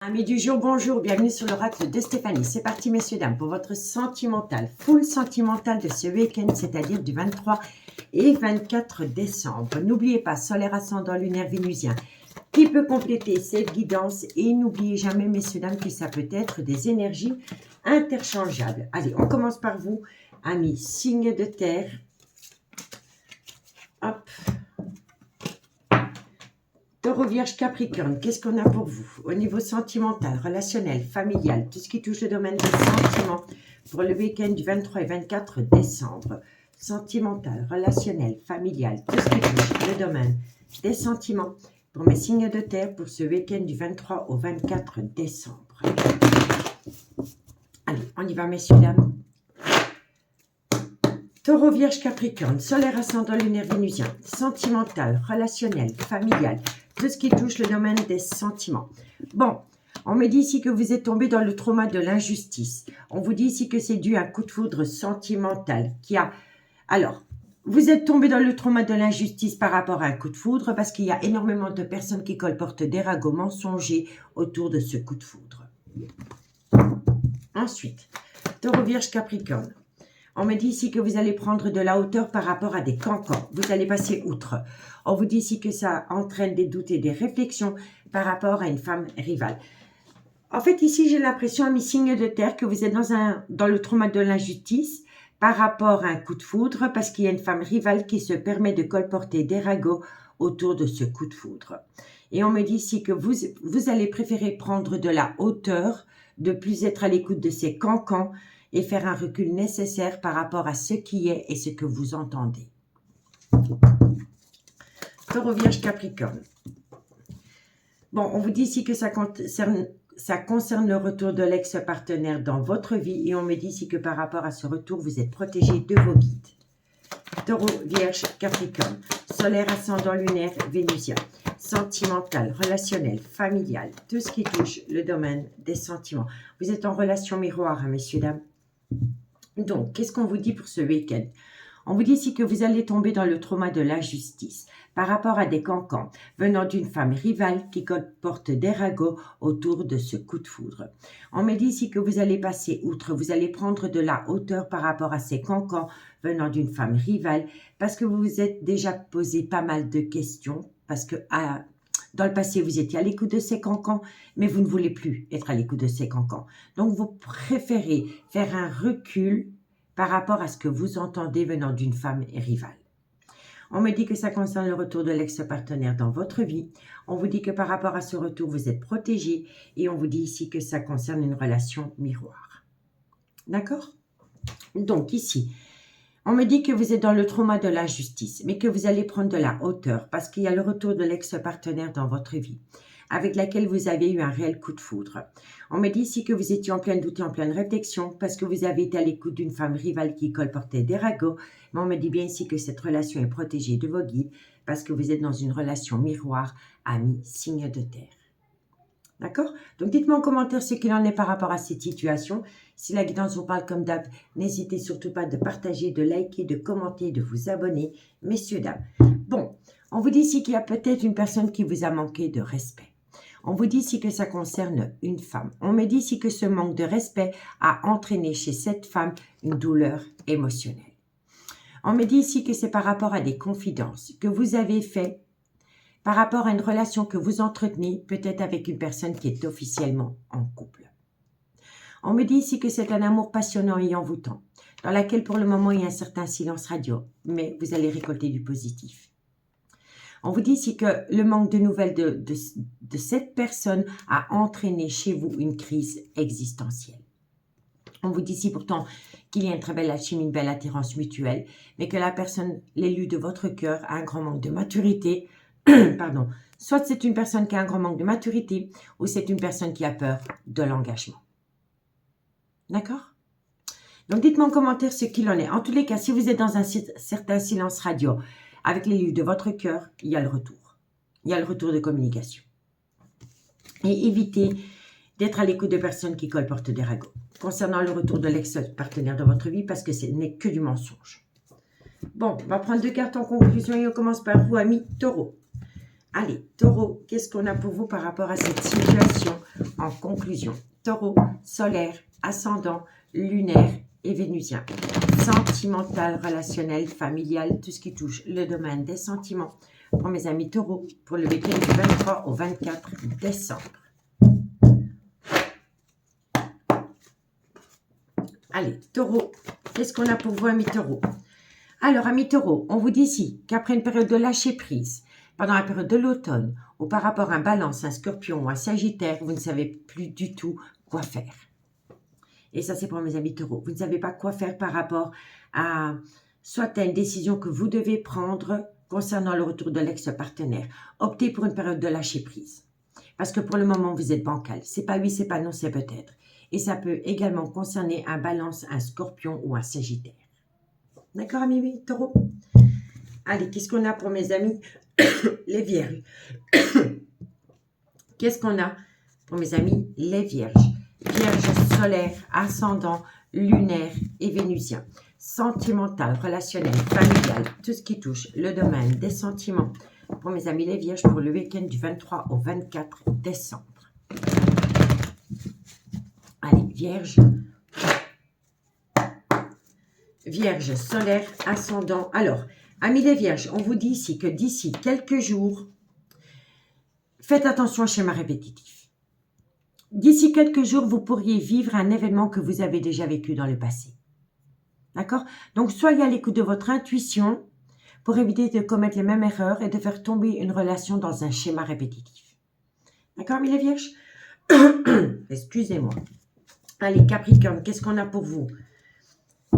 Amis du jour, bonjour, bienvenue sur l'oracle de Stéphanie. C'est parti messieurs, dames, pour votre sentimental, full sentimental de ce week-end, c'est-à-dire du 23 et 24 décembre. N'oubliez pas, solaire ascendant lunaire vénusien, qui peut compléter cette guidance. Et n'oubliez jamais messieurs, dames, que ça peut être des énergies interchangeables. Allez, on commence par vous, amis signe de terre. Hop. Taureau, Vierge, Capricorne, qu'est-ce qu'on a pour vous au niveau sentimental, relationnel, familial, tout ce qui touche le domaine des sentiments pour le week-end du 23 et 24 décembre. Sentimental, relationnel, familial, tout ce qui touche le domaine des sentiments pour mes signes de terre pour ce week-end du 23 au 24 décembre. Allez, on y va messieurs, dames. Taureau, Vierge, Capricorne, solaire, ascendant lunaire vénusien, sentimental, relationnel, familial, tout ce qui touche le domaine des sentiments. Bon, on me dit ici que vous êtes tombé dans le trauma de l'injustice. On vous dit ici que c'est dû à un coup de foudre sentimental qui a... Alors, vous êtes tombé dans le trauma de l'injustice par rapport à un coup de foudre parce qu'il y a énormément de personnes qui colportent des ragots mensongers autour de ce coup de foudre. Ensuite, Taureau, Vierge, Capricorne. On me dit ici que vous allez prendre de la hauteur par rapport à des cancans. Vous allez passer outre. On vous dit ici que ça entraîne des doutes et des réflexions par rapport à une femme rivale. En fait, ici, j'ai l'impression, à mes signes de terre, que vous êtes dans le trauma de l'injustice par rapport à un coup de foudre parce qu'il y a une femme rivale qui se permet de colporter des ragots autour de ce coup de foudre. Et on me dit ici que vous allez préférer prendre de la hauteur, de plus être à l'écoute de ces cancans, et faire un recul nécessaire par rapport à ce qui est et ce que vous entendez. Taureau, Vierge, Capricorne. Bon, on vous dit ici que ça concerne le retour de l'ex-partenaire dans votre vie et on me dit ici que par rapport à ce retour, vous êtes protégé de vos guides. Taureau, Vierge, Capricorne, solaire, ascendant lunaire, vénusien, sentimental, relationnel, familial, tout ce qui touche le domaine des sentiments. Vous êtes en relation miroir, hein, messieurs, dames. Donc, qu'est-ce qu'on vous dit pour ce week-end? On vous dit ici que vous allez tomber dans le trauma de l'injustice par rapport à des cancans venant d'une femme rivale qui porte des ragots autour de ce coup de foudre. On me dit ici que vous allez passer outre, vous allez prendre de la hauteur par rapport à ces cancans venant d'une femme rivale parce que vous vous êtes déjà posé pas mal de questions parce que dans le passé, vous étiez à l'écoute de ces cancans, mais vous ne voulez plus être à l'écoute de ces cancans. Donc, vous préférez faire un recul par rapport à ce que vous entendez venant d'une femme rivale. On me dit que ça concerne le retour de l'ex-partenaire dans votre vie. On vous dit que par rapport à ce retour, vous êtes protégé. Et on vous dit ici que ça concerne une relation miroir. D'accord? Donc, ici... On me dit que vous êtes dans le trauma de l'injustice, mais que vous allez prendre de la hauteur parce qu'il y a le retour de l'ex-partenaire dans votre vie, avec laquelle vous avez eu un réel coup de foudre. On me dit ici que vous étiez en plein doute et en pleine réflexion parce que vous avez été à l'écoute d'une femme rivale qui colportait des ragots, mais on me dit bien ici que cette relation est protégée de vos guides parce que vous êtes dans une relation miroir, ami, signe de terre. D'accord? Donc, dites-moi en commentaire ce qu'il en est par rapport à cette situation. Si la guidance vous parle comme d'hab, n'hésitez surtout pas de partager, de liker, de commenter, de vous abonner, messieurs, dames. Bon, on vous dit ici qu'il y a peut-être une personne qui vous a manqué de respect. On vous dit ici que ça concerne une femme. On me dit ici que ce manque de respect a entraîné chez cette femme une douleur émotionnelle. On me dit ici que c'est par rapport à des confidences que vous avez faites par rapport à une relation que vous entretenez, peut-être avec une personne qui est officiellement en couple. On me dit ici que c'est un amour passionnant et envoûtant, dans laquelle pour le moment il y a un certain silence radio, mais vous allez récolter du positif. On vous dit ici que le manque de nouvelles de cette personne a entraîné chez vous une crise existentielle. On vous dit ici pourtant qu'il y a une très belle alchimie, une belle attirance mutuelle, mais que la personne, l'élu de votre cœur, a un grand manque de maturité. Pardon, soit c'est une personne qui a un grand manque de maturité ou c'est une personne qui a peur de l'engagement. D'accord? Donc, dites-moi en commentaire ce qu'il en est. En tous les cas, si vous êtes dans un certain silence radio avec les livres de votre cœur, il y a le retour. Il y a le retour de communication. Et évitez d'être à l'écoute de personnes qui colportent des ragots. Concernant le retour de l'ex-partenaire de votre vie, parce que ce n'est que du mensonge. Bon, on va prendre 2 cartes en conclusion et on commence par vous, amis Taureau. Allez, Taureau, qu'est-ce qu'on a pour vous par rapport à cette situation en conclusion. Taureau, solaire, ascendant, lunaire et vénusien. Sentimental, relationnel, familial, tout ce qui touche le domaine des sentiments. Pour mes amis taureaux, pour le week-end du 23 au 24 décembre. Allez, taureau, qu'est-ce qu'on a pour vous, amis taureaux? Alors, amis taureaux, on vous dit ici qu'après une période de lâcher prise, pendant la période de l'automne, ou par rapport à un balance, un scorpion ou un sagittaire, vous ne savez plus du tout quoi faire. Et ça, c'est pour mes amis taureaux. Vous ne savez pas quoi faire par rapport à soit à une décision que vous devez prendre concernant le retour de l'ex-partenaire. Optez pour une période de lâcher prise. Parce que pour le moment, vous êtes bancal. C'est pas oui, c'est pas non, c'est peut-être. Et ça peut également concerner un balance, un scorpion ou un sagittaire. D'accord, amis taureaux? Allez, qu'est-ce qu'on a pour mes amis les vierges? Qu'est-ce qu'on a pour mes amis les vierges? Vierge solaire, ascendant, lunaire et vénusien. Sentimental, relationnel, familial, tout ce qui touche le domaine des sentiments. Pour mes amis les vierges, pour le week-end du 23 au 24 décembre. Allez, vierge. Vierge solaire, ascendant. Alors, amis les vierges, on vous dit ici que d'ici quelques jours, faites attention au schéma répétitif. D'ici quelques jours, vous pourriez vivre un événement que vous avez déjà vécu dans le passé. D'accord? Donc, soyez à l'écoute de votre intuition pour éviter de commettre les mêmes erreurs et de faire tomber une relation dans un schéma répétitif. D'accord, amis les vierges? Excusez-moi. Allez, Capricorne, qu'est-ce qu'on a pour vous?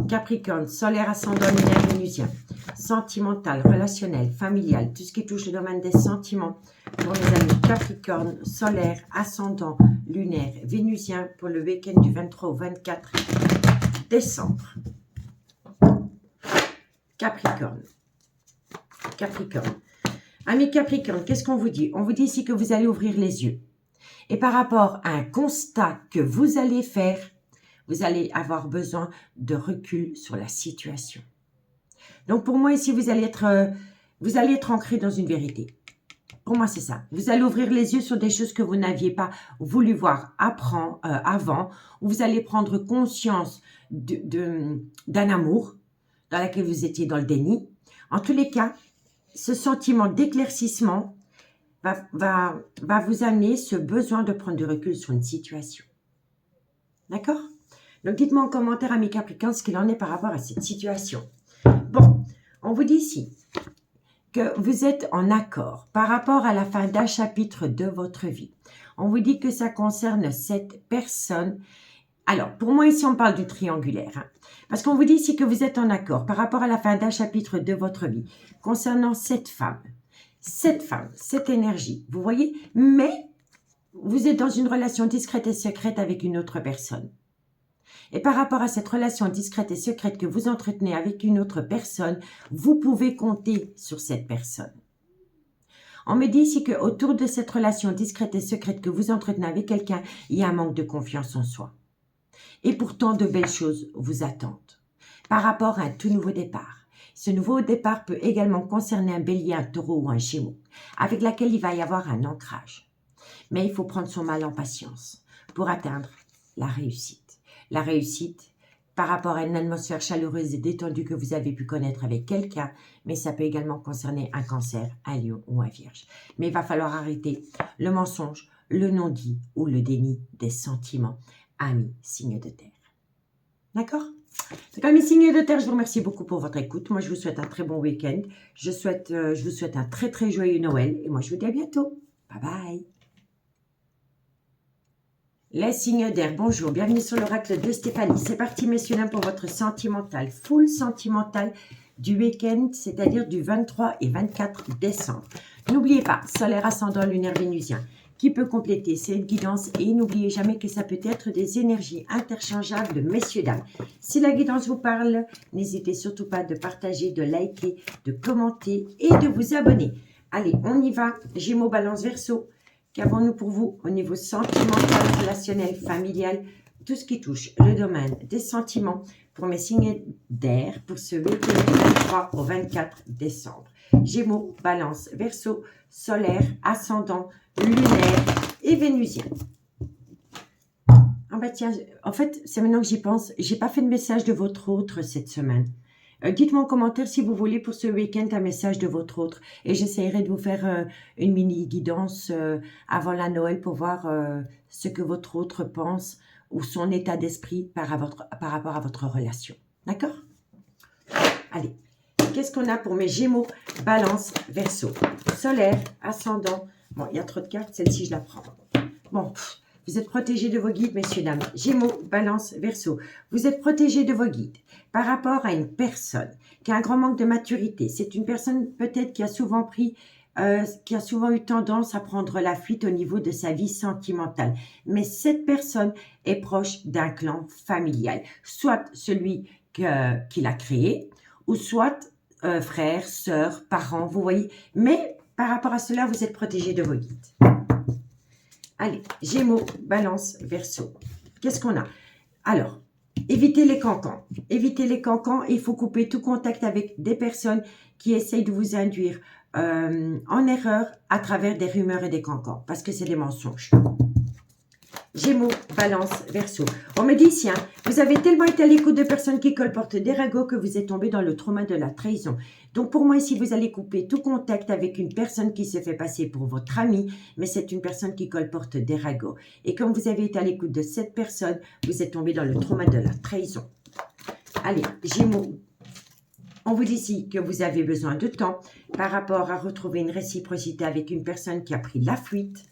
Capricorne, solaire, ascendant, lunaire, vénusien. Sentimental, relationnel, familial, tout ce qui touche le domaine des sentiments. Pour mes amis Capricorne, solaire, ascendant, lunaire, vénusien, pour le week-end du 23 au 24 décembre. Capricorne. Capricorne. Amis Capricorne, qu'est-ce qu'on vous dit? On vous dit ici que vous allez ouvrir les yeux. Et par rapport à un constat que vous allez faire, vous allez avoir besoin de recul sur la situation. Donc pour moi ici, vous allez être ancré dans une vérité. Pour moi, c'est ça. Vous allez ouvrir les yeux sur des choses que vous n'aviez pas voulu voir avant, où vous allez prendre conscience d'un amour dans lequel vous étiez dans le déni. En tous les cas, ce sentiment d'éclaircissement va vous amener ce besoin de prendre du recul sur une situation. D'accord? Donc, dites-moi en commentaire, amis Capricorne, ce qu'il en est par rapport à cette situation. Bon, on vous dit ici que vous êtes en accord par rapport à la fin d'un chapitre de votre vie. On vous dit que ça concerne cette personne. Alors, pour moi, ici, on parle du triangulaire. Hein, parce qu'on vous dit ici que vous êtes en accord par rapport à la fin d'un chapitre de votre vie concernant cette femme, cette énergie. Vous voyez? Mais vous êtes dans une relation discrète et secrète avec une autre personne. Et par rapport à cette relation discrète et secrète que vous entretenez avec une autre personne, vous pouvez compter sur cette personne. On me dit ici qu'autour de cette relation discrète et secrète que vous entretenez avec quelqu'un, il y a un manque de confiance en soi. Et pourtant, de belles choses vous attendent. Par rapport à un tout nouveau départ. Ce nouveau départ peut également concerner un bélier, un taureau ou un gémeau, avec laquelle il va y avoir un ancrage. Mais il faut prendre son mal en patience pour atteindre la réussite. La réussite par rapport à une atmosphère chaleureuse et détendue que vous avez pu connaître avec quelqu'un, mais ça peut également concerner un cancer, un lion ou un vierge. Mais il va falloir arrêter le mensonge, le non-dit ou le déni des sentiments. Amis, signes de terre. D'accord? Donc, amis, signes de terre, je vous remercie beaucoup pour votre écoute. Moi, je vous souhaite un très bon week-end. Je vous souhaite un très, très joyeux Noël. Et moi, je vous dis à bientôt. Bye bye. Les signes d'air, bonjour, bienvenue sur l'oracle de Stéphanie. C'est parti, messieurs, dames, pour votre sentimental, full sentimental du week-end, c'est-à-dire du 23 et 24 décembre. N'oubliez pas, solaire, ascendant, lunaire, vénusien, qui peut compléter cette guidance. Et n'oubliez jamais que ça peut être des énergies interchangeables de messieurs, dames. Si la guidance vous parle, n'hésitez surtout pas de partager, de liker, de commenter et de vous abonner. Allez, on y va. Gémeaux, Balance, Verseau. Qu'avons-nous pour vous au niveau sentimental, relationnel, familial, tout ce qui touche le domaine des sentiments pour mes signes d'air pour ce week-end du 23 au 24 décembre. Gémeaux, Balance, Verseau, solaire, ascendant, lunaire et vénusien. bah tiens, en fait, c'est maintenant que j'y pense. J'ai pas fait de message de votre autre cette semaine. Dites-moi en commentaire si vous voulez pour ce week-end un message de votre autre. Et j'essaierai de vous faire une mini guidance avant la Noël pour voir ce que votre autre pense ou son état d'esprit par rapport à votre relation. D'accord? Allez, qu'est-ce qu'on a pour mes Gémeaux, Balance, Verseau, Solaire, Ascendant. Bon, il y a trop de cartes, celle-ci je la prends. Bon, vous êtes protégés de vos guides, messieurs, dames. Gémeaux, Balance, Verseau. Vous êtes protégés de vos guides par rapport à une personne qui a un grand manque de maturité. C'est une personne peut-être qui a souvent eu tendance à prendre la fuite au niveau de sa vie sentimentale. Mais cette personne est proche d'un clan familial, soit celui qui l'a créé, ou soit frères, sœurs, parents, vous voyez. Mais par rapport à cela, vous êtes protégés de vos guides. Allez, Gémeaux, Balance, Verseau. Qu'est-ce qu'on a? Alors, évitez les cancans. Évitez les cancans, il faut couper tout contact avec des personnes qui essayent de vous induire en erreur à travers des rumeurs et des cancans, parce que c'est des mensonges. Gémeaux, Balance, Verseau. On me dit, tiens, vous avez tellement été à l'écoute de personnes qui colportent des ragots que vous êtes tombé dans le trauma de la trahison. Donc pour moi ici, vous allez couper tout contact avec une personne qui se fait passer pour votre ami, mais c'est une personne qui colporte des ragots. Et comme vous avez été à l'écoute de cette personne, vous êtes tombé dans le trauma de la trahison. Allez, Gémeaux. On vous dit ici que vous avez besoin de temps par rapport à retrouver une réciprocité avec une personne qui a pris la fuite.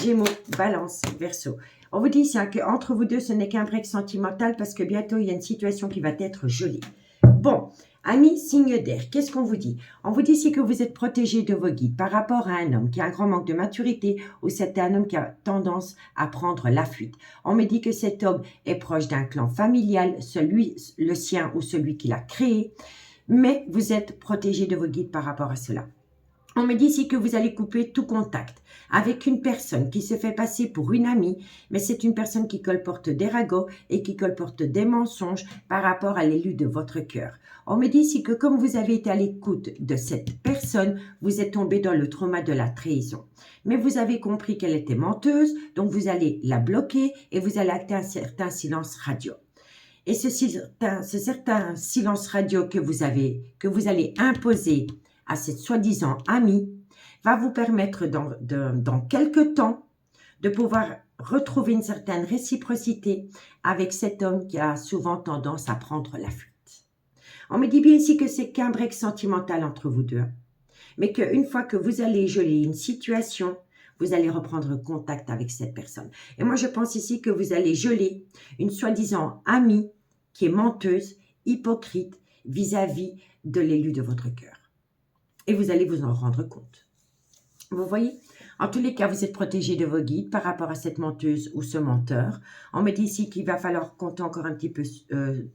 Gémeaux, Balance, Verseau. On vous dit ici qu'entre vous deux, ce n'est qu'un break sentimental parce que bientôt, il y a une situation qui va être gelée. Bon, amis, signe d'air, qu'est-ce qu'on vous dit? On vous dit ici que vous êtes protégés de vos guides par rapport à un homme qui a un grand manque de maturité ou c'est un homme qui a tendance à prendre la fuite. On me dit que cet homme est proche d'un clan familial, le sien ou celui qui l'a créé, mais vous êtes protégés de vos guides par rapport à cela. On me dit ici que vous allez couper tout contact avec une personne qui se fait passer pour une amie, mais c'est une personne qui colporte des ragots et qui colporte des mensonges par rapport à l'élu de votre cœur. On me dit ici que comme vous avez été à l'écoute de cette personne, vous êtes tombé dans le trauma de la trahison. Mais vous avez compris qu'elle était menteuse, donc vous allez la bloquer et vous allez acter un certain silence radio. Et ce certain silence radio que vous allez imposer à cette soi-disant amie va vous permettre dans quelques temps de pouvoir retrouver une certaine réciprocité avec cet homme qui a souvent tendance à prendre la fuite. On me dit bien ici que c'est qu'un break sentimental entre vous deux, mais qu'une fois que vous allez geler une situation, vous allez reprendre contact avec cette personne. Et moi, je pense ici que vous allez geler une soi-disant amie qui est menteuse, hypocrite vis-à-vis de l'élu de votre cœur. Et vous allez vous en rendre compte. Vous voyez? En tous les cas, vous êtes protégé de vos guides par rapport à cette menteuse ou ce menteur. On me dit ici qu'il va falloir compter encore un petit peu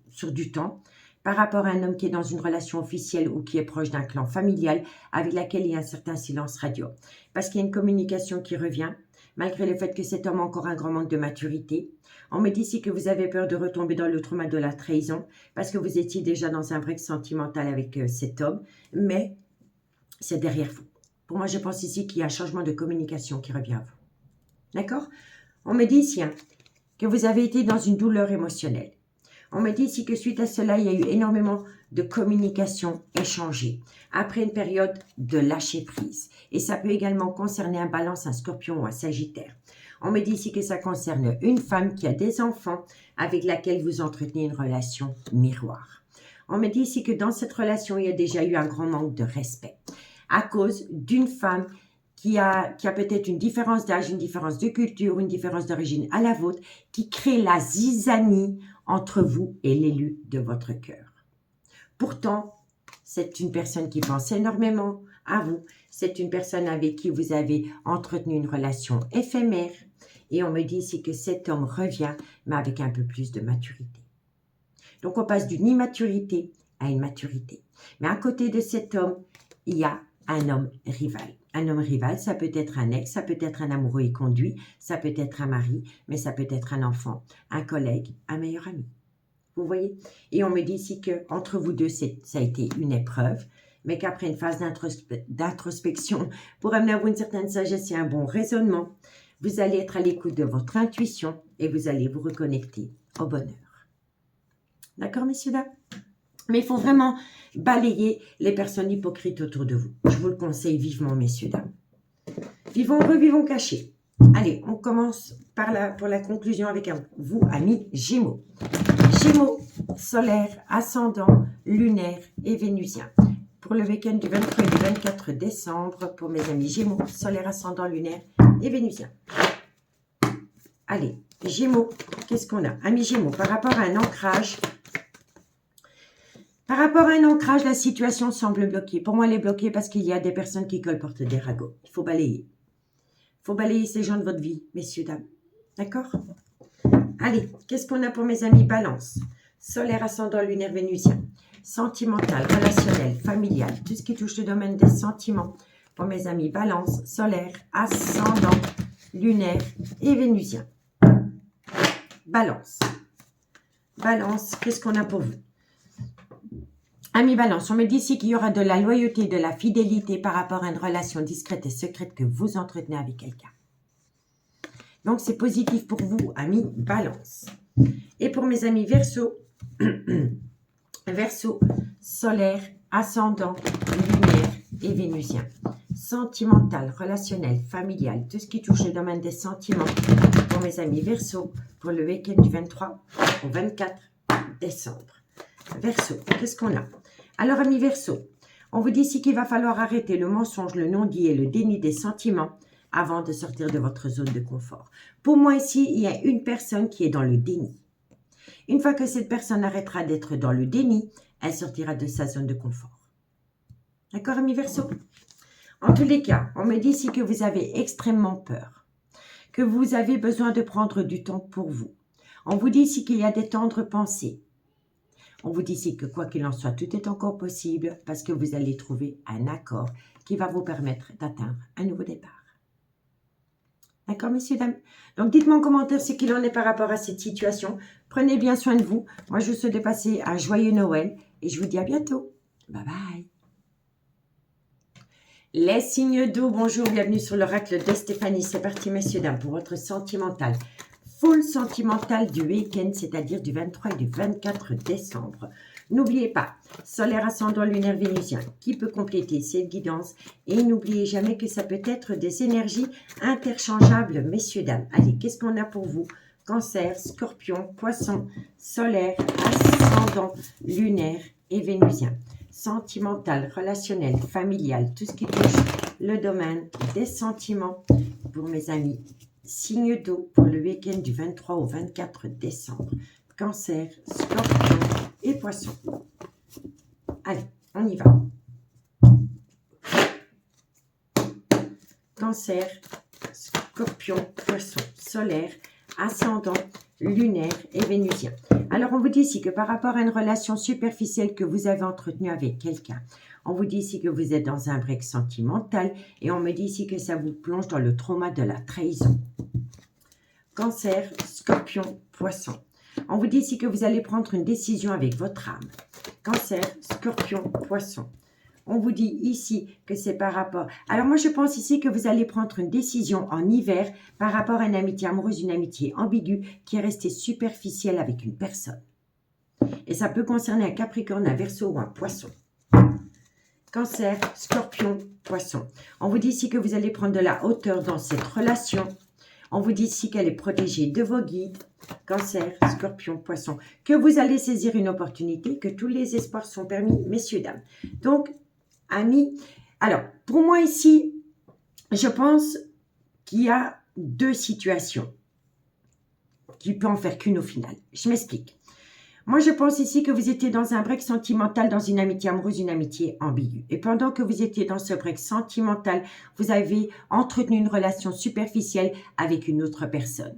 sur du temps par rapport à un homme qui est dans une relation officielle ou qui est proche d'un clan familial avec laquelle il y a un certain silence radio. Parce qu'il y a une communication qui revient, malgré le fait que cet homme a encore un grand manque de maturité. On me dit ici que vous avez peur de retomber dans le trauma de la trahison parce que vous étiez déjà dans un break sentimental avec cet homme, mais c'est derrière vous. Pour moi, je pense ici qu'il y a un changement de communication qui revient à vous. D'accord? On me dit ici que vous avez été dans une douleur émotionnelle. On me dit ici que suite à cela, il y a eu énormément de communication échangée après une période de lâcher prise. Et ça peut également concerner un Balance, un Scorpion ou un Sagittaire. On me dit ici que ça concerne une femme qui a des enfants avec laquelle vous entretenez une relation miroir. On me dit ici que dans cette relation, il y a déjà eu un grand manque de respect à cause d'une femme qui a peut-être une différence d'âge, une différence de culture, une différence d'origine à la vôtre, qui crée la zizanie entre vous et l'élu de votre cœur. Pourtant, c'est une personne qui pense énormément à vous. C'est une personne avec qui vous avez entretenu une relation éphémère. Et on me dit ici que cet homme revient, mais avec un peu plus de maturité. Donc, on passe d'une immaturité à une maturité. Mais à côté de cet homme, il y a un homme rival. Un homme rival, ça peut être un ex, ça peut être un amoureux éconduit, ça peut être un mari, mais ça peut être un enfant, un collègue, un meilleur ami. Vous voyez? Et on me dit ici qu'entre vous deux, ça a été une épreuve, mais qu'après une phase d'introspection, pour amener à vous une certaine sagesse et un bon raisonnement, Vous allez être à l'écoute de votre intuition et vous allez vous reconnecter au bonheur. D'accord, messieurs, dames? Mais il faut vraiment balayer les personnes hypocrites autour de vous. Je vous le conseille vivement, messieurs, dames. Vivons heureux, vivons cachés. Allez, on commence pour la conclusion avec vous, amis Gémeaux. Gémeaux, solaire, ascendant, lunaire et vénusien. Pour le week-end du 23 et du 24 décembre, pour mes amis Gémeaux, solaire, ascendant, lunaire et vénusien. Allez, Gémeaux, qu'est-ce qu'on a? Amis Gémeaux, par rapport à un ancrage, la situation semble bloquée. Pour moi, elle est bloquée parce qu'il y a des personnes qui colportent des ragots. Il faut balayer. Il faut balayer ces gens de votre vie, messieurs, dames. D'accord? Allez, qu'est-ce qu'on a pour mes amis Balance? Solaire, ascendant, lunaire, vénusien. Sentimental, relationnel, familial. Tout ce qui touche le domaine des sentiments. Pour mes amis Balance, solaire, ascendant, lunaire et vénusien. Balance. Balance, qu'est-ce qu'on a pour vous? Amis Balance, on me dit ici qu'il y aura de la loyauté, de la fidélité par rapport à une relation discrète et secrète que vous entretenez avec quelqu'un. Donc, c'est positif pour vous, amis Balance. Et pour mes amis Verseau, Verseau, solaire, ascendant, lunaire et vénusien. Sentimental, relationnel, familial, tout ce qui touche le domaine des sentiments. Pour mes amis Verseau, pour le week-end du 23 au 24 décembre. Verseau, qu'est-ce qu'on a? Alors, amis Verseau, on vous dit ici qu'il va falloir arrêter le mensonge, le non-dit et le déni des sentiments avant de sortir de votre zone de confort. Pour moi, ici, il y a une personne qui est dans le déni. Une fois que cette personne arrêtera d'être dans le déni, elle sortira de sa zone de confort. D'accord, amis Verseau? En tous les cas, on me dit ici que vous avez extrêmement peur, que vous avez besoin de prendre du temps pour vous. On vous dit ici qu'il y a des tendres pensées. On vous dit ici que quoi qu'il en soit, tout est encore possible parce que vous allez trouver un accord qui va vous permettre d'atteindre un nouveau départ. D'accord, messieurs, dames? Donc, dites-moi en commentaire ce qu'il en est par rapport à cette situation. Prenez bien soin de vous. Moi, je vous souhaite de passer un joyeux Noël et je vous dis à bientôt. Bye bye. Les signes d'eau, bonjour, bienvenue sur l'oracle de Stéphanie. C'est parti, messieurs, dames, pour votre sentimental. Full sentimental du week-end, c'est-à-dire du 23 et du 24 décembre. N'oubliez pas, solaire, ascendant, lunaire, vénusien, qui peut compléter cette guidance. Et n'oubliez jamais que ça peut être des énergies interchangeables, messieurs, dames. Allez, qu'est-ce qu'on a pour vous? Cancer, scorpion, poisson, solaire, ascendant, lunaire et vénusien. Sentimental, relationnel, familial, tout ce qui touche le domaine des sentiments pour mes amis. Signe d'eau pour le week-end du 23 au 24 décembre. Cancer, scorpion et poisson. Allez, on y va. Cancer, scorpion, poisson, solaire, ascendant, lunaire et vénusien. Alors, on vous dit ici que par rapport à une relation superficielle que vous avez entretenue avec quelqu'un, on vous dit ici que vous êtes dans un break sentimental et on me dit ici que ça vous plonge dans le trauma de la trahison. Cancer, scorpion, poisson. On vous dit ici que vous allez prendre une décision avec votre âme. Cancer, scorpion, poisson. On vous dit ici que c'est par rapport... Alors moi, je pense ici que vous allez prendre une décision en hiver par rapport à une amitié amoureuse, une amitié ambiguë qui est restée superficielle avec une personne. Et ça peut concerner un Capricorne, un Verseau ou un Poisson. Cancer, Scorpion, Poisson. On vous dit ici que vous allez prendre de la hauteur dans cette relation. On vous dit ici qu'elle est protégée de vos guides. Cancer, Scorpion, Poisson. Que vous allez saisir une opportunité, que tous les espoirs sont permis, messieurs, dames. Donc, amis, alors, pour moi ici, je pense qu'il y a deux situations qui ne peuvent en faire qu'une au final. Je m'explique. Moi, je pense ici que vous étiez dans un break sentimental, dans une amitié amoureuse, une amitié ambiguë. Et pendant que vous étiez dans ce break sentimental, vous avez entretenu une relation superficielle avec une autre personne.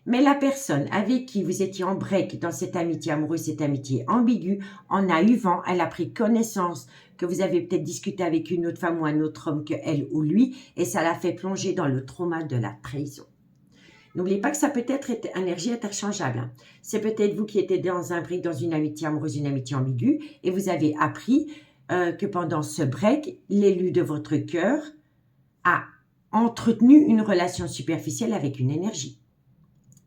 Mais la personne avec qui vous étiez en break dans cette amitié amoureuse, cette amitié ambiguë, en a eu vent, elle a pris connaissance que vous avez peut-être discuté avec une autre femme ou un autre homme que elle ou lui, et ça l'a fait plonger dans le trauma de la trahison. N'oubliez pas que ça peut être une énergie interchangeable. Hein. C'est peut-être vous qui étiez dans un break, dans une amitié amoureuse, une amitié ambiguë, et vous avez appris que pendant ce break, l'élu de votre cœur a entretenu une relation superficielle avec une énergie.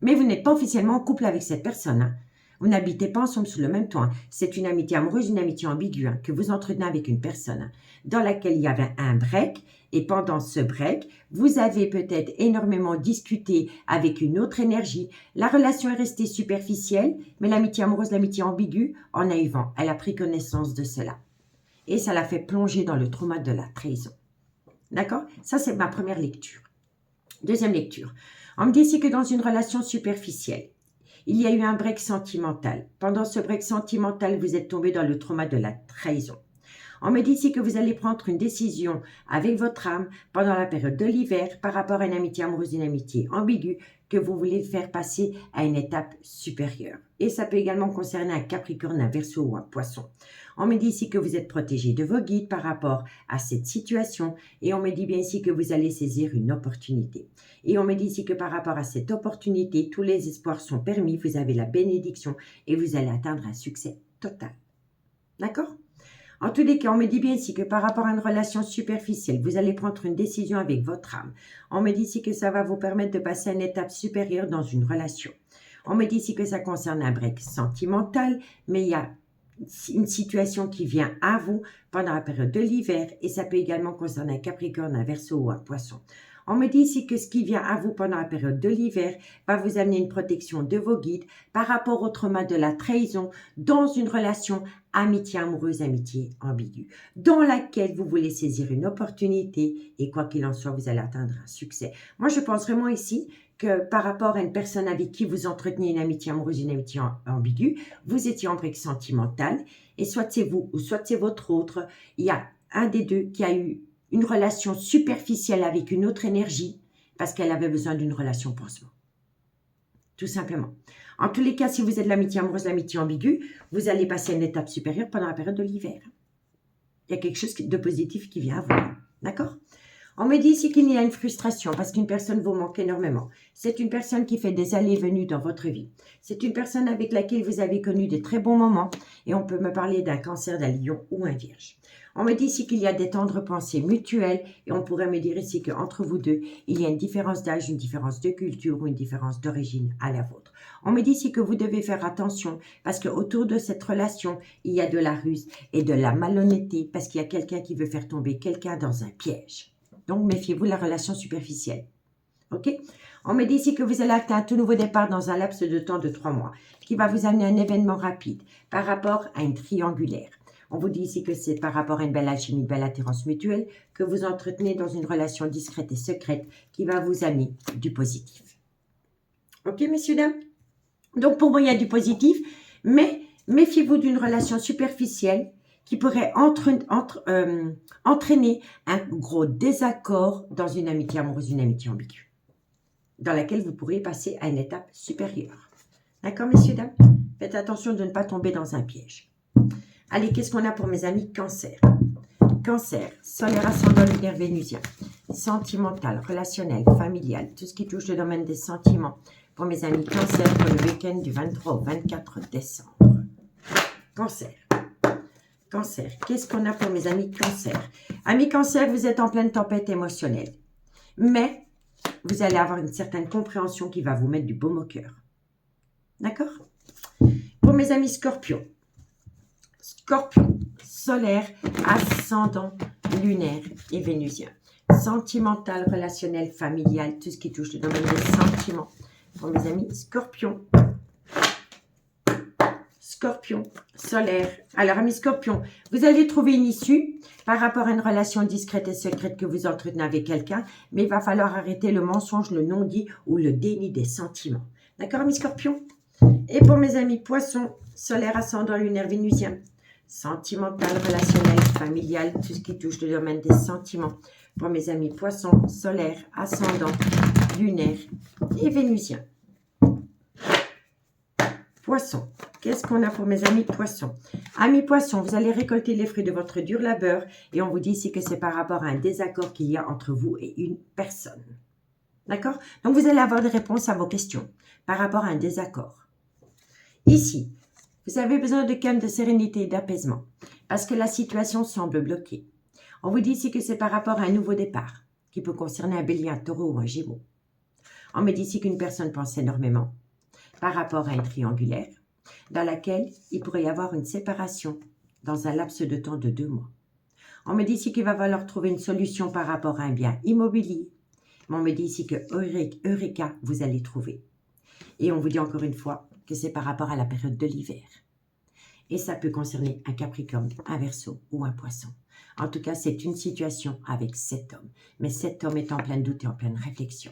Mais vous n'êtes pas officiellement en couple avec cette personne. Hein. Vous n'habitez pas ensemble sous le même toit. Hein. C'est une amitié amoureuse, une amitié ambiguë hein, que vous entretenez avec une personne hein, dans laquelle il y avait un break. Et pendant ce break, vous avez peut-être énormément discuté avec une autre énergie. La relation est restée superficielle, mais l'amitié amoureuse, l'amitié ambiguë, en a eu vent. Elle a pris connaissance de cela. Et ça l'a fait plonger dans le trauma de la trahison. D'accord? Ça, c'est ma première lecture. Deuxième lecture. On me dit ici que dans une relation superficielle, il y a eu un break sentimental. Pendant ce break sentimental, vous êtes tombé dans le trauma de la trahison. On me dit ici que vous allez prendre une décision avec votre âme pendant la période de l'hiver par rapport à une amitié amoureuse, une amitié ambiguë que vous voulez faire passer à une étape supérieure. Et ça peut également concerner un Capricorne, un Verseau ou un Poisson. On me dit ici que vous êtes protégé de vos guides par rapport à cette situation et on me dit bien ici que vous allez saisir une opportunité. Et on me dit ici que par rapport à cette opportunité, tous les espoirs sont permis, vous avez la bénédiction et vous allez atteindre un succès total. D'accord ? En tous les cas, on me dit bien ici que par rapport à une relation superficielle, vous allez prendre une décision avec votre âme. On me dit ici que ça va vous permettre de passer à une étape supérieure dans une relation. On me dit ici que ça concerne un break sentimental, mais il y a une situation qui vient à vous pendant la période de l'hiver et ça peut également concerner un Capricorne, un Verseau ou un Poisson. On me dit ici que ce qui vient à vous pendant la période de l'hiver va vous amener une protection de vos guides par rapport au trauma de la trahison dans une relation amitié amoureuse, amitié ambiguë, dans laquelle vous voulez saisir une opportunité et quoi qu'il en soit, vous allez atteindre un succès. Moi, je pense vraiment ici que par rapport à une personne avec qui vous entreteniez une amitié amoureuse, une amitié ambiguë, vous étiez en break sentimental et soit c'est vous ou soit c'est votre autre, il y a un des deux qui a eu une relation superficielle avec une autre énergie parce qu'elle avait besoin d'une relation pansement. Tout simplement. En tous les cas, si vous êtes l'amitié amoureuse, l'amitié ambiguë, vous allez passer à une étape supérieure pendant la période de l'hiver. Il y a quelque chose de positif qui vient à vous. D'accord ? On me dit ici qu'il y a une frustration parce qu'une personne vous manque énormément. C'est une personne qui fait des allées et venues dans votre vie. C'est une personne avec laquelle vous avez connu de très bons moments et on peut me parler d'un Cancer, d'un Lion ou un Vierge. On me dit ici qu'il y a des tendres pensées mutuelles et on pourrait me dire ici qu'entre vous deux, il y a une différence d'âge, une différence de culture ou une différence d'origine à la vôtre. On me dit ici que vous devez faire attention parce qu'autour de cette relation, il y a de la ruse et de la malhonnêteté parce qu'il y a quelqu'un qui veut faire tomber quelqu'un dans un piège. Donc, méfiez-vous de la relation superficielle. OK? On me dit ici que vous allez acter un tout nouveau départ dans un laps de temps de 3 mois, qui va vous amener un événement rapide par rapport à une triangulaire. On vous dit ici que c'est par rapport à une belle alchimie, une belle attirance mutuelle, que vous entretenez dans une relation discrète et secrète qui va vous amener du positif. OK, messieurs, dames? Donc, pour moi, il y a du positif, mais méfiez-vous d'une relation superficielle qui pourrait entraîner un gros désaccord dans une amitié amoureuse, une amitié ambiguë, dans laquelle vous pourriez passer à une étape supérieure. D'accord, messieurs, dames? Faites attention de ne pas tomber dans un piège. Allez, qu'est-ce qu'on a pour mes amis Cancer? Cancer, solaire ascendant lunaire vénusien, sentimental, relationnel, familial, tout ce qui touche le domaine des sentiments. Pour mes amis Cancer, pour le week-end du 23 au 24 décembre. Cancer. Cancer, qu'est-ce qu'on a pour mes amis Cancer? Amis Cancer, vous êtes en pleine tempête émotionnelle. Mais vous allez avoir une certaine compréhension qui va vous mettre du baume au cœur. D'accord? Pour mes amis Scorpion. Scorpion, solaire, ascendant, lunaire et vénusien. Sentimental, relationnel, familial, tout ce qui touche le domaine des sentiments. Pour mes amis Scorpion. Scorpion, solaire. Alors, amis Scorpion, vous allez trouver une issue par rapport à une relation discrète et secrète que vous entretenez avec quelqu'un, mais il va falloir arrêter le mensonge, le non-dit ou le déni des sentiments. D'accord, amis Scorpion? Et pour mes amis Poissons, solaire, ascendant, lunaire, vénusien, sentimental, relationnel, familial, tout ce qui touche le domaine des sentiments. Pour mes amis Poissons, solaire, ascendant, lunaire et vénusien. Poissons, qu'est-ce qu'on a pour mes amis Poissons? Amis Poissons, vous allez récolter les fruits de votre dur labeur et on vous dit ici que c'est par rapport à un désaccord qu'il y a entre vous et une personne. D'accord? Donc, vous allez avoir des réponses à vos questions par rapport à un désaccord. Ici, vous avez besoin de calme, de sérénité et d'apaisement parce que la situation semble bloquée. On vous dit ici que c'est par rapport à un nouveau départ qui peut concerner un bélier, un taureau ou un gémeaux. On me dit ici qu'une personne pense énormément par rapport à une triangulaire dans laquelle il pourrait y avoir une séparation dans un laps de temps de 2 mois. On me dit ici qu'il va falloir trouver une solution par rapport à un bien immobilier. Mais on me dit ici que Eureka, vous allez trouver. Et on vous dit encore une fois que c'est par rapport à la période de l'hiver. Et ça peut concerner un Capricorne, un Verseau ou un Poisson. En tout cas, c'est une situation avec cet homme. Mais cet homme est en plein doute et en pleine réflexion.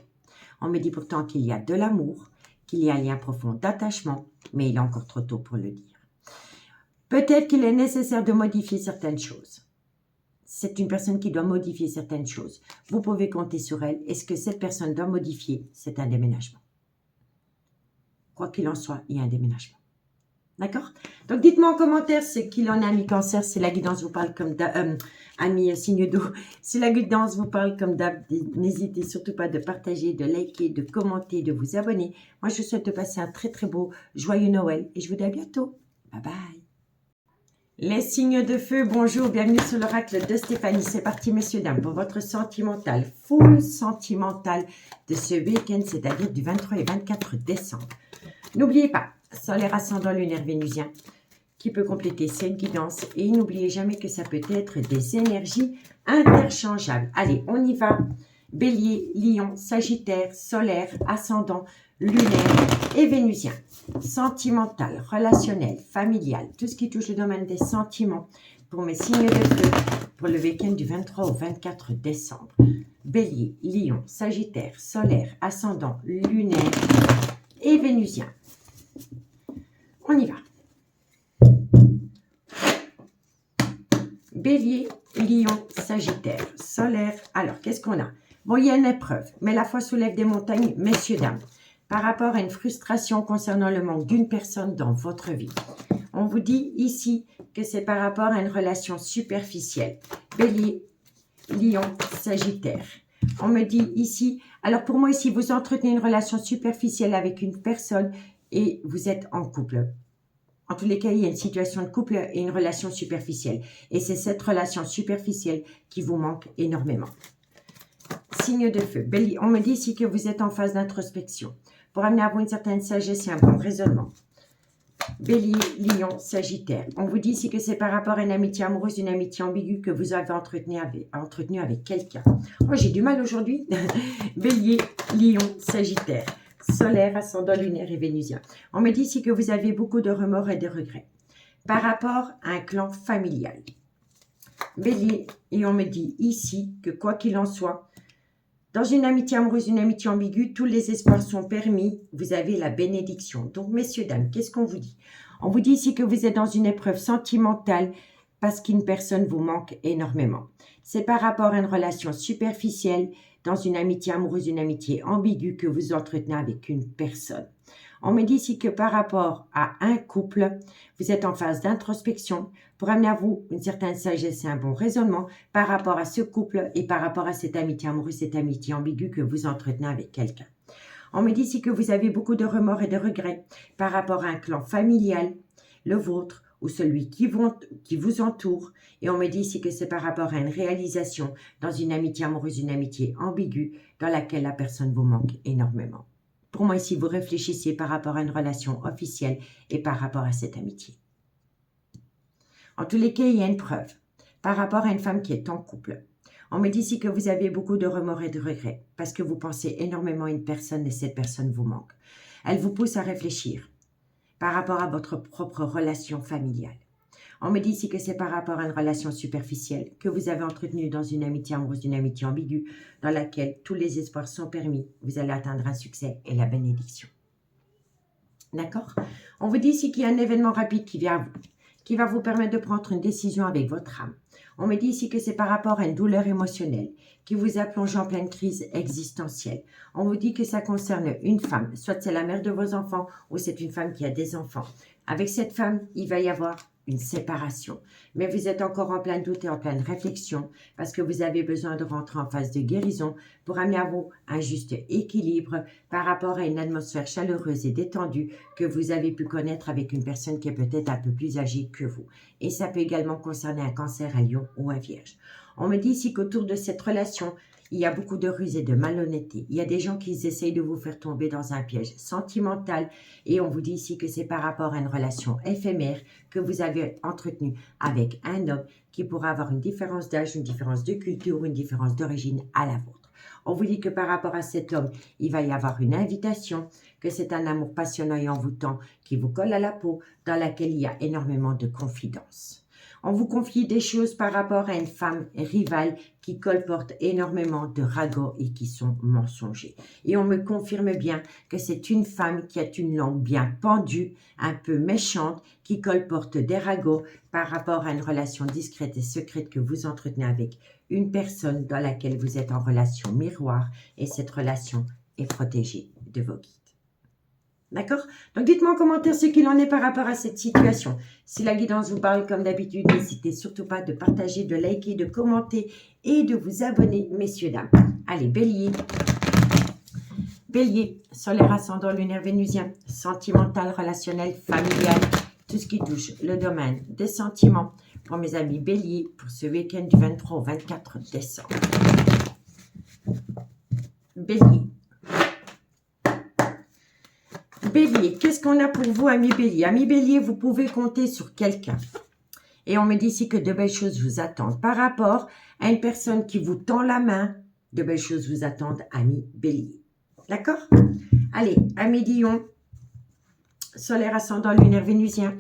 On me dit pourtant qu'il y a de l'amour, qu'il y a un lien profond d'attachement, mais il est encore trop tôt pour le dire. Peut-être qu'il est nécessaire de modifier certaines choses. C'est une personne qui doit modifier certaines choses. Vous pouvez compter sur elle. Et ce que cette personne doit modifier, c'est un déménagement. Quoi qu'il en soit, il y a un déménagement. D'accord? Donc, dites-moi en commentaire ce qu'il en est, ami Cancer. Si la guidance vous parle comme ami signe d'eau. Si la guidance vous parle comme d'hab, n'hésitez surtout pas de partager, de liker, de commenter, de vous abonner. Moi, je vous souhaite de passer un très très beau, joyeux Noël. Et je vous dis à bientôt. Bye bye. Les signes de feu, bonjour, bienvenue sur l'oracle de Stéphanie. C'est parti, messieurs, dames, pour votre sentimental, full sentimental de ce week-end, c'est-à-dire du 23 et 24 décembre. N'oubliez pas, solaire ascendant lunaire vénusien qui peut compléter cette guidance. Et n'oubliez jamais que ça peut être des énergies interchangeables. Allez, on y va. Bélier, Lion, Sagittaire, solaire, ascendant, lunaire et vénusien. Sentimental, relationnel, familial, tout ce qui touche le domaine des sentiments pour mes signes de feu pour le week-end du 23 au 24 décembre. Bélier, Lion, Sagittaire, solaire, ascendant, lunaire et vénusien. On y va. Bélier, Lion, Sagittaire, solaire. Alors, qu'est-ce qu'on a? Bon, il y a une épreuve, mais la foi soulève des montagnes, messieurs, dames, par rapport à une frustration concernant le manque d'une personne dans votre vie. On vous dit ici que c'est par rapport à une relation superficielle. Bélier, Lion, Sagittaire. On me dit ici, alors pour moi ici, vous entretenez une relation superficielle avec une personne et vous êtes en couple. En tous les cas, il y a une situation de couple et une relation superficielle. Et c'est cette relation superficielle qui vous manque énormément. Signe de feu. Bélier, on me dit ici que vous êtes en phase d'introspection pour amener à vous une certaine sagesse et un bon raisonnement. Bélier, Lion, Sagittaire. On vous dit ici que c'est par rapport à une amitié amoureuse, une amitié ambiguë que vous avez entretenu avec quelqu'un. Oh, j'ai du mal aujourd'hui. Bélier, Lion, Sagittaire. Solaire, ascendant lunaire et vénusien. On me dit ici que vous avez beaucoup de remords et de regrets par rapport à un clan familial. Bélier, et on me dit ici que quoi qu'il en soit, dans une amitié amoureuse, une amitié ambiguë, tous les espoirs sont permis, vous avez la bénédiction. Donc, messieurs, dames, qu'est-ce qu'on vous dit? On vous dit ici que vous êtes dans une épreuve sentimentale parce qu'une personne vous manque énormément. C'est par rapport à une relation superficielle, dans une amitié amoureuse, une amitié ambiguë que vous entretenez avec une personne. On me dit ici que par rapport à un couple, vous êtes en phase d'introspection pour amener à vous une certaine sagesse et un bon raisonnement par rapport à ce couple et par rapport à cette amitié amoureuse, cette amitié ambiguë que vous entretenez avec quelqu'un. On me dit ici que vous avez beaucoup de remords et de regrets par rapport à un clan familial, le vôtre, ou celui qui vous entoure. Et on me dit ici que c'est par rapport à une réalisation dans une amitié amoureuse, une amitié ambiguë, dans laquelle la personne vous manque énormément. Pour moi ici, vous réfléchissez par rapport à une relation officielle et par rapport à cette amitié. En tous les cas, il y a une preuve par rapport à une femme qui est en couple. On me dit ici que vous avez beaucoup de remords et de regrets parce que vous pensez énormément à une personne et cette personne vous manque. Elle vous pousse à réfléchir par rapport à votre propre relation familiale. On me dit ici que c'est par rapport à une relation superficielle que vous avez entretenue dans une amitié amoureuse, une amitié ambiguë, dans laquelle tous les espoirs sont permis. Vous allez atteindre un succès et la bénédiction. D'accord? On vous dit ici qu'il y a un événement rapide qui vient à vous, qui va vous permettre de prendre une décision avec votre âme. On me dit ici que c'est par rapport à une douleur émotionnelle qui vous a plongé en pleine crise existentielle. On vous dit que ça concerne une femme, soit c'est la mère de vos enfants ou c'est une femme qui a des enfants. Avec cette femme, il va y avoir une séparation. Mais vous êtes encore en plein doute et en pleine réflexion parce que vous avez besoin de rentrer en phase de guérison pour amener à vous un juste équilibre par rapport à une atmosphère chaleureuse et détendue que vous avez pu connaître avec une personne qui est peut-être un peu plus âgée que vous. Et ça peut également concerner un cancer, un lion ou un vierge. On me dit ici qu'autour de cette relation, il y a beaucoup de ruse et de malhonnêteté. Il y a des gens qui essayent de vous faire tomber dans un piège sentimental. Et on vous dit ici que c'est par rapport à une relation éphémère que vous avez entretenue avec un homme qui pourra avoir une différence d'âge, une différence de culture, une différence d'origine à la vôtre. On vous dit que par rapport à cet homme, il va y avoir une invitation, que c'est un amour passionnant et envoûtant qui vous colle à la peau, dans laquelle il y a énormément de confidence. On vous confie des choses par rapport à une femme rivale qui colporte énormément de ragots et qui sont mensongers. Et on me confirme bien que c'est une femme qui a une langue bien pendue, un peu méchante, qui colporte des ragots par rapport à une relation discrète et secrète que vous entretenez avec une personne dans laquelle vous êtes en relation miroir et cette relation est protégée de vos guides. D'accord? Donc, dites-moi en commentaire ce qu'il en est par rapport à cette situation. Si la guidance vous parle comme d'habitude, n'hésitez surtout pas de partager, de liker, de commenter et de vous abonner, messieurs, dames. Allez, Bélier. Bélier, solaire, ascendant, lunaire, vénusien, sentimental, relationnel, familial, tout ce qui touche le domaine des sentiments pour mes amis Bélier pour ce week-end du 23 au 24 décembre. Bélier. Bélier, qu'est-ce qu'on a pour vous, amis Bélier? Amis Bélier, vous pouvez compter sur quelqu'un. Et on me dit ici que de belles choses vous attendent. Par rapport à une personne qui vous tend la main, de belles choses vous attendent, amis Bélier. D'accord? Allez, amis Lion, solaire, ascendant, lunaire, vénusien.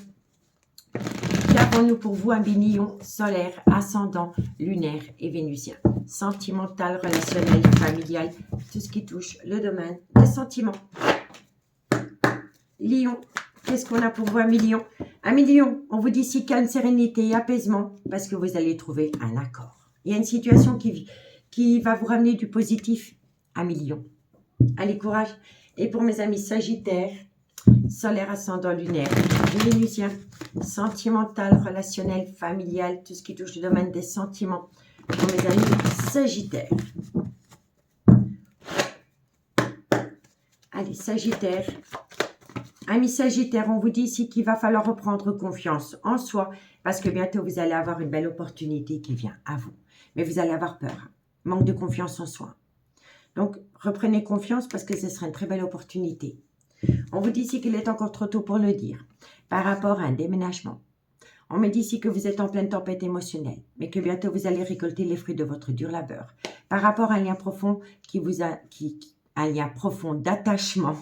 Qu'avons-nous pour vous, amis Lion, solaire, ascendant, lunaire et vénusien? Sentimental, relationnel, familial, tout ce qui touche le domaine des sentiments. Lion, qu'est-ce qu'on a pour vous, amis Lion? Amis Lion, on vous dit ici calme, sérénité et apaisement parce que vous allez trouver un accord. Il y a une situation qui va vous ramener du positif, amis Lion. Allez, courage. Et pour mes amis Sagittaire, solaire, ascendant, lunaire, vénusien, sentimental, relationnel, familial, tout ce qui touche le domaine des sentiments. Pour mes amis Sagittaire. Allez, Sagittaire. Amis Sagittaire, on vous dit ici qu'il va falloir reprendre confiance en soi parce que bientôt vous allez avoir une belle opportunité qui vient à vous. Mais vous allez avoir peur, manque de confiance en soi. Donc, reprenez confiance parce que ce sera une très belle opportunité. On vous dit ici qu'il est encore trop tôt pour le dire. Par rapport à un déménagement, on me dit ici que vous êtes en pleine tempête émotionnelle, mais que bientôt vous allez récolter les fruits de votre dur labeur. Par rapport à un lien profond un lien profond d'attachement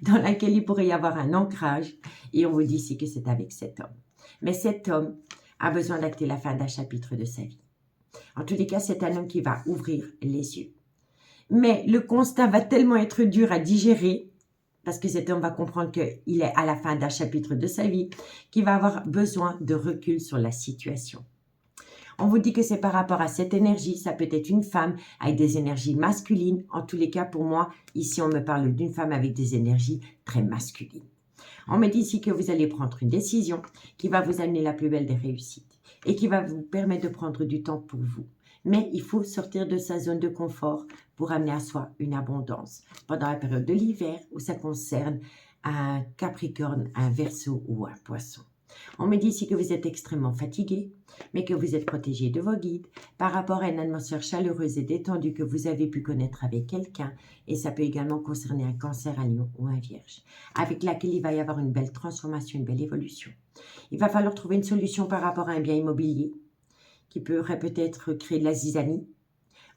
dans lequel il pourrait y avoir un ancrage. Et on vous dit ici que c'est avec cet homme. Mais cet homme a besoin d'acter la fin d'un chapitre de sa vie. En tous les cas, c'est un homme qui va ouvrir les yeux. Mais le constat va tellement être dur à digérer, parce que cet homme va comprendre qu'il est à la fin d'un chapitre de sa vie, qu'il va avoir besoin de recul sur la situation. On vous dit que c'est par rapport à cette énergie, ça peut être une femme avec des énergies masculines. En tous les cas, pour moi, ici, on me parle d'une femme avec des énergies très masculines. On me dit ici que vous allez prendre une décision qui va vous amener la plus belle des réussites et qui va vous permettre de prendre du temps pour vous. Mais il faut sortir de sa zone de confort pour amener à soi une abondance pendant la période de l'hiver où ça concerne un Capricorne, un Verseau ou un Poisson. On me dit ici que vous êtes extrêmement fatigué, mais que vous êtes protégé de vos guides par rapport à une atmosphère chaleureuse et détendue que vous avez pu connaître avec quelqu'un. Et ça peut également concerner un Cancer, un Lion ou un Vierge, avec laquelle il va y avoir une belle transformation, une belle évolution. Il va falloir trouver une solution par rapport à un bien immobilier qui pourrait peut-être créer de la zizanie.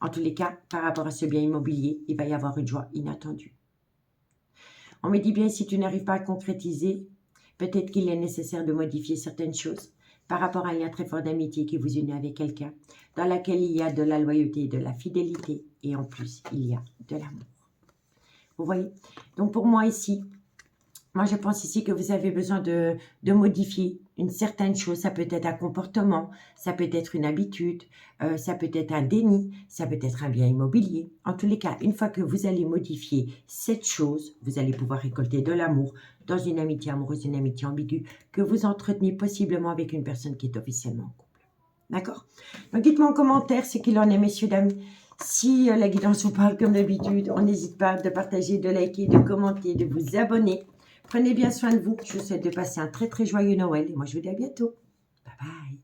En tous les cas, par rapport à ce bien immobilier, il va y avoir une joie inattendue. On me dit bien, si tu n'arrives pas à concrétiser, peut-être qu'il est nécessaire de modifier certaines choses par rapport à un lien très fort d'amitié qui vous unit avec quelqu'un, dans laquelle il y a de la loyauté et de la fidélité, et en plus, il y a de l'amour. Vous voyez? Donc pour moi ici, moi je pense ici que vous avez besoin de modifier une certaine chose. Ça peut être un comportement, ça peut être une habitude, ça peut être un déni, ça peut être un bien immobilier. En tous les cas, une fois que vous allez modifier cette chose, vous allez pouvoir récolter de l'amour dans une amitié amoureuse, une amitié ambiguë, que vous entretenez possiblement avec une personne qui est officiellement en couple. D'accord? Donc dites-moi en commentaire ce qu'il en est, messieurs, dames. Si la guidance vous parle comme d'habitude, on n'hésite pas de partager, de liker, de commenter, de vous abonner. Prenez bien soin de vous. Je vous souhaite de passer un très très joyeux Noël et moi je vous dis à bientôt. Bye bye.